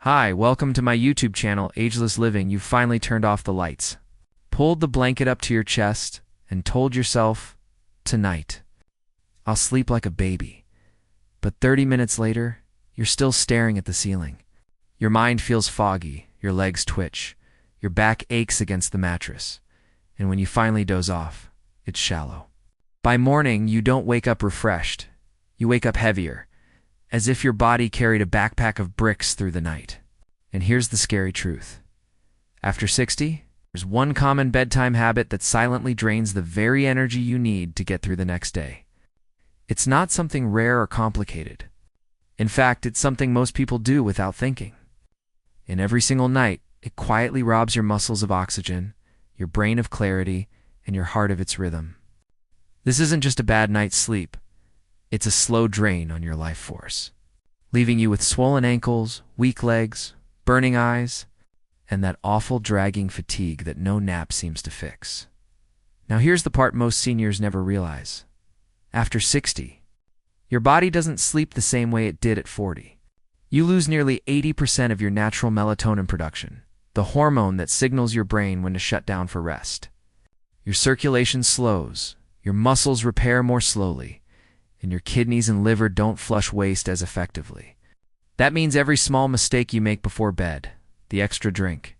Hi, welcome to my YouTube channel, Ageless Living. You've finally turned off the lights, pulled the blanket up to your chest, and told yourself, tonight, I'll sleep like a baby. But 30 minutes later, you're still staring at the ceiling. Your mind feels foggy, your legs twitch, your back aches against the mattress, and when you finally doze off, it's shallow. By morning, you don't wake up refreshed. You wake up heavier, as if your body carried a backpack of bricks through the night. And here's the scary truth. After 60, there's one common bedtime habit that silently drains the very energy you need to get through the next day. It's not something rare or complicated. In fact, it's something most people do without thinking. And every single night, it quietly robs your muscles of oxygen, your brain of clarity, and your heart of its rhythm. This isn't just a bad night's sleep. It's a slow drain on your life force, leaving you with swollen ankles, weak legs, burning eyes, and that awful dragging fatigue that no nap seems to fix. Now here's the part most seniors never realize. After 60, your body doesn't sleep the same way it did at 40. You lose nearly 80% of your natural melatonin production, the hormone that signals your brain when to shut down for rest. Your circulation slows, your muscles repair more slowly, and your kidneys and liver don't flush waste as effectively. That means every small mistake you make before bed, the extra drink,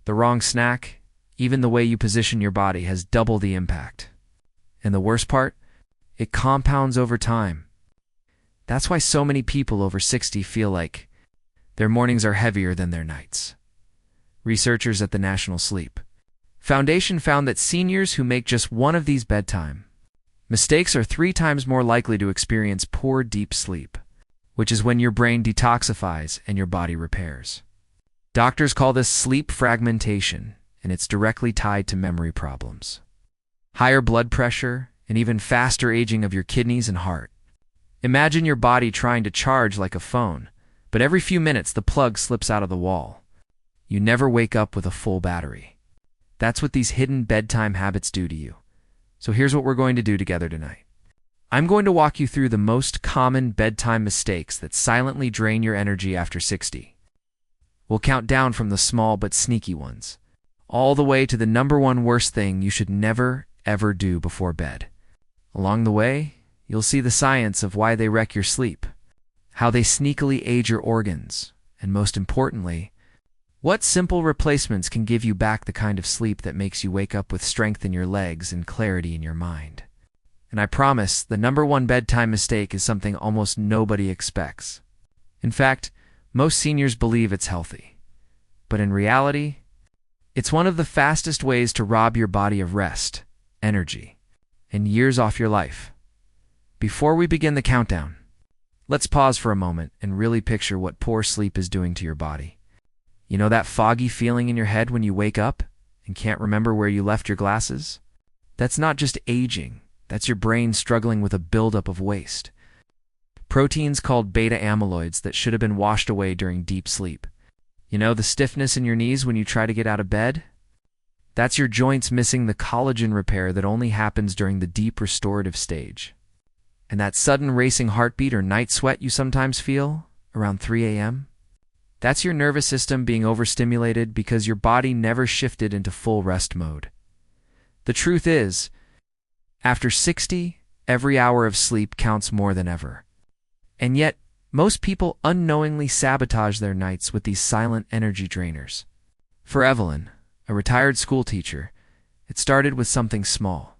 the wrong snack, even the way you position your body has double the impact. And the worst part? It compounds over time. That's why so many people over 60 feel like their mornings are heavier than their nights. Researchers at the National Sleep Foundation found that seniors who make just one of these bedtime mistakes are 3 times more likely to experience poor deep sleep, which is when your brain detoxifies and your body repairs. Doctors call this sleep fragmentation, and it's directly tied to memory problems, higher blood pressure, and even faster aging of your kidneys and heart. Imagine your body trying to charge like a phone, but every few minutes the plug slips out of the wall. You never wake up with a full battery. That's what these hidden bedtime habits do to you. So here's what we're going to do together tonight. I'm going to walk you through the most common bedtime mistakes that silently drain your energy after 60. We'll count down from the small but sneaky ones, all the way to the #1 worst thing you should never, ever do before bed. Along the way, you'll see the science of why they wreck your sleep, how they sneakily age your organs, and most importantly, what simple replacements can give you back the kind of sleep that makes you wake up with strength in your legs and clarity in your mind. And I promise, the #1 bedtime mistake is something almost nobody expects. In fact, most seniors believe it's healthy. But in reality, it's one of the fastest ways to rob your body of rest, energy, and years off your life. Before we begin the countdown, let's pause for a moment and really picture what poor sleep is doing to your body. You know that foggy feeling in your head when you wake up and can't remember where you left your glasses? That's not just aging. That's your brain struggling with a buildup of waste. Proteins called beta amyloids that should have been washed away during deep sleep. You know the stiffness in your knees when you try to get out of bed? That's your joints missing the collagen repair that only happens during the deep restorative stage. And that sudden racing heartbeat or night sweat you sometimes feel around 3 a.m.? That's your nervous system being overstimulated because your body never shifted into full rest mode. The truth is, after 60, every hour of sleep counts more than ever. And yet, most people unknowingly sabotage their nights with these silent energy drainers. For Evelyn, a retired school teacher, it started with something small.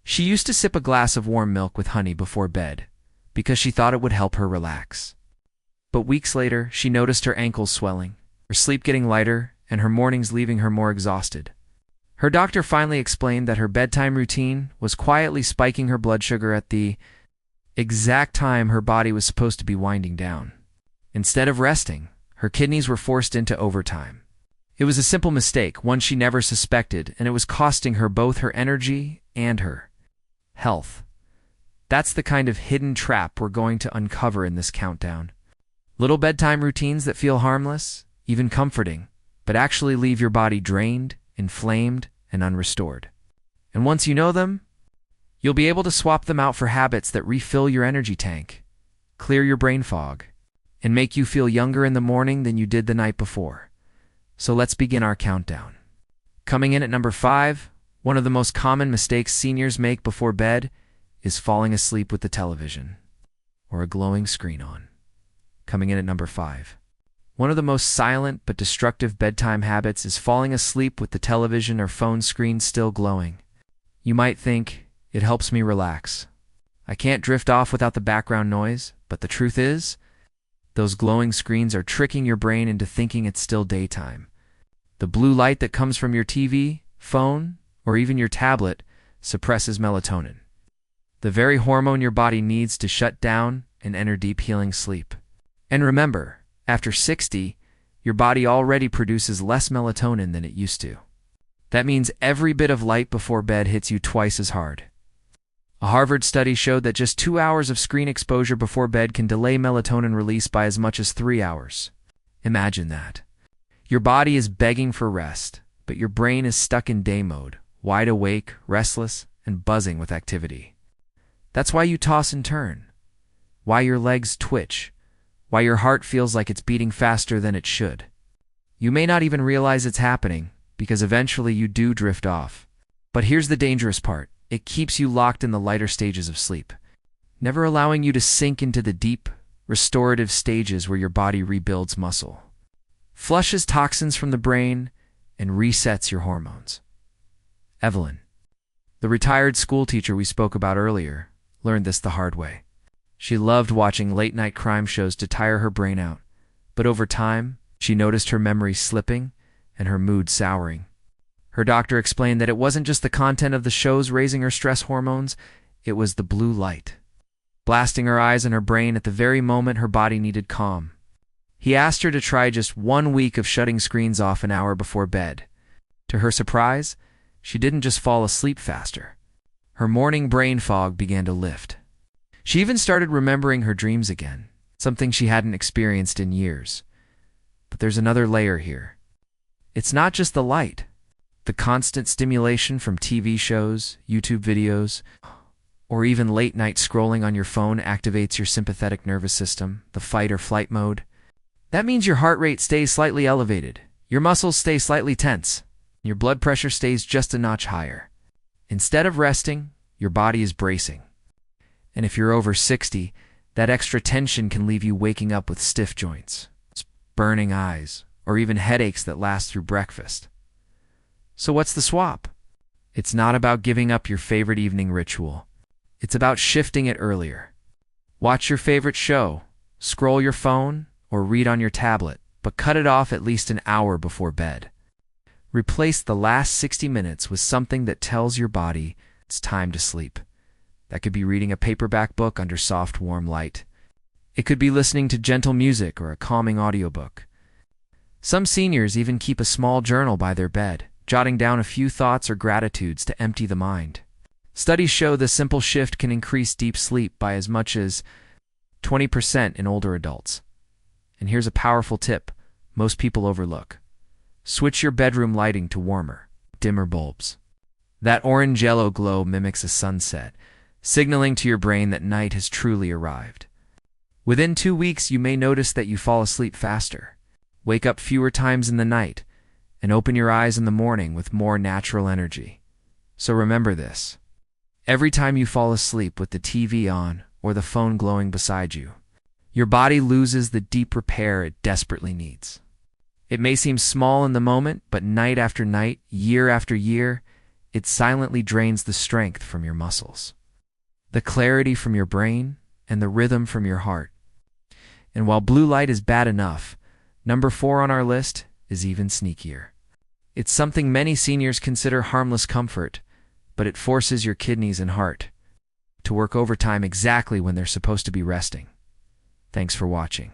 She used to sip a glass of warm milk with honey before bed because she thought it would help her relax. But weeks later, she noticed her ankles swelling, her sleep getting lighter, and her mornings leaving her more exhausted. Her doctor finally explained that her bedtime routine was quietly spiking her blood sugar at the exact time her body was supposed to be winding down. Instead of resting, her kidneys were forced into overtime. It was a simple mistake, one she never suspected, and it was costing her both her energy and her health. That's the kind of hidden trap we're going to uncover in this countdown. Little bedtime routines that feel harmless, even comforting, but actually leave your body drained, inflamed, and unrestored. And once you know them, you'll be able to swap them out for habits that refill your energy tank, clear your brain fog, and make you feel younger in the morning than you did the night before. So let's begin our countdown. Coming in at number 5, one of the most common mistakes seniors make before bed is falling asleep with the television or a glowing screen on. Coming in at number 5. One of the most silent but destructive bedtime habits is falling asleep with the television or phone screen still glowing. You might think, it helps me relax. I can't drift off without the background noise, but the truth is, those glowing screens are tricking your brain into thinking it's still daytime. The blue light that comes from your TV, phone, or even your tablet suppresses melatonin, the very hormone your body needs to shut down and enter deep healing sleep. And remember, after 60, your body already produces less melatonin than it used to. That means every bit of light before bed hits you twice as hard. A Harvard study showed that just 2 hours of screen exposure before bed can delay melatonin release by as much as 3 hours. Imagine that. Your body is begging for rest, but your brain is stuck in day mode, wide awake, restless, and buzzing with activity. That's why you toss and turn, why your legs twitch, why your heart feels like it's beating faster than it should. You may not even realize it's happening, because eventually you do drift off. But here's the dangerous part. It keeps you locked in the lighter stages of sleep, never allowing you to sink into the deep, restorative stages where your body rebuilds muscle, flushes toxins from the brain, and resets your hormones. Evelyn, the retired school teacher we spoke about earlier, learned this the hard way. She loved watching late-night crime shows to tire her brain out, but over time, she noticed her memory slipping and her mood souring. Her doctor explained that it wasn't just the content of the shows raising her stress hormones, it was the blue light, blasting her eyes and her brain at the very moment her body needed calm. He asked her to try just 1 week of shutting screens off an hour before bed. To her surprise, she didn't just fall asleep faster. Her morning brain fog began to lift. She even started remembering her dreams again, something she hadn't experienced in years. But there's another layer here. It's not just the light. The constant stimulation from TV shows, YouTube videos, or even late-night scrolling on your phone activates your sympathetic nervous system, the fight or flight mode. That means your heart rate stays slightly elevated, your muscles stay slightly tense, and your blood pressure stays just a notch higher. Instead of resting, your body is bracing. And if you're over 60, that extra tension can leave you waking up with stiff joints, burning eyes, or even headaches that last through breakfast. So what's the swap? It's not about giving up your favorite evening ritual. It's about shifting it earlier. Watch your favorite show, scroll your phone, or read on your tablet, but cut it off at least an hour before bed. Replace the last 60 minutes with something that tells your body it's time to sleep. That could be reading a paperback book under soft, warm light. It could be listening to gentle music or a calming audiobook. Some seniors even keep a small journal by their bed, jotting down a few thoughts or gratitudes to empty the mind. Studies show the simple shift can increase deep sleep by as much as 20% in older adults. And here's a powerful tip most people overlook. Switch your bedroom lighting to warmer, dimmer bulbs. That orange-yellow glow mimics a sunset, signaling to your brain that night has truly arrived. Within 2 weeks, you may notice that you fall asleep faster, wake up fewer times in the night, and open your eyes in the morning with more natural energy. So remember this. Every time you fall asleep with the TV on or the phone glowing beside you, your body loses the deep repair it desperately needs. It may seem small in the moment, but night after night, year after year, it silently drains the strength from your muscles, the clarity from your brain, and the rhythm from your heart. And while blue light is bad enough, number 4 on our list is even sneakier. It's something many seniors consider harmless comfort, but it forces your kidneys and heart to work overtime exactly when they're supposed to be resting. Thanks for watching.